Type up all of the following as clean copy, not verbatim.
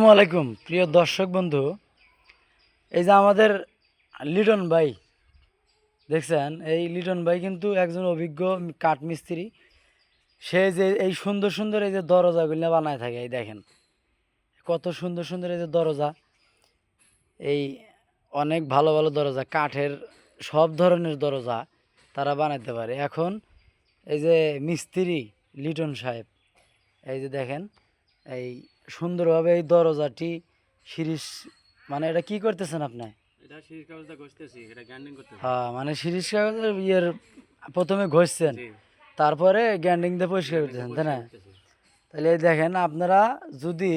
আসসালামু আলাইকুম প্রিয় দর্শক বন্ধু। এই যে আমাদের লিটন ভাই দেখছেন, এই লিটন ভাই কিন্তু একজন অভিজ্ঞ কাঠ মিস্ত্রি। সে যে এই সুন্দর সুন্দর এই যে দরজাগুলো বানায় থাকে, এই দেখেন কত সুন্দর সুন্দর এই যে দরজা, এই অনেক ভালো ভালো দরজা, কাঠের সব ধরনের দরজা তারা বানাইতে পারে। এখন এই যে মিস্ত্রি লিটন সাহেব, এই যে দেখেন এই সুন্দরভাবে এই দরজাটি শিরিষ, মানে এটা কি করতেছেন আপনি? এটা সিরিজ কাগজটা ঘষতেছি, এটা গ্রাইন্ডিং করতেছি। হ্যাঁ, মানে শিরিষ কাগজের ইয়ের প্রথমে ঘষছেন, জি, তারপরে গ্যান্ডিং দিয়ে পরিষ্কার গ্রাইন্ডিং করতেছেন, তাই না? পরিষ্কার করতেছি। তাহলে এই দেখেন, আপনারা যদি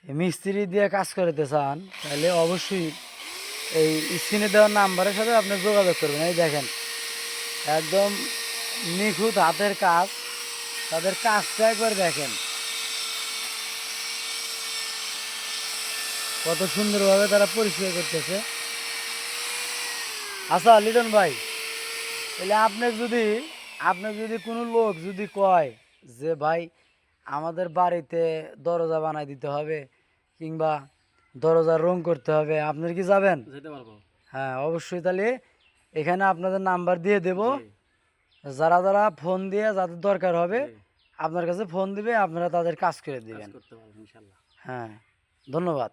মিস্ত্রি দিয়ে কাজ করতে চান তাহলে অবশ্যই এই স্ক্রিনে দেওয়া নাম্বারের সাথে আপনি যোগাযোগ করবেন। এই দেখেন একদম নিখুঁত হাতের কাজ, তাদের কাজটা একবার দেখেন কত সুন্দরভাবে তারা পরিষ্কার করতেছে। আচ্ছা লিটন ভাই, তাহলে আপনি যদি কোনো লোক যদি কয় যে ভাই আমাদের বাড়িতে দরজা বানাই দিতে হবে কিংবা দরজার রং করতে হবে, আপনার কি যাবেন? যেতে পারবো। হ্যাঁ অবশ্যই। তাহলে এখানে আপনাদের নাম্বার দিয়ে দেব, জি, যারা যারা ফোন দিয়ে যাদের দরকার হবে জি, আপনার কাছে ফোন দিবে, আপনারা তাদের কাজ করে কাজ দিবেন। করতে পারবো ইনশাল্লাহ। হ্যাঁ, ধন্যবাদ।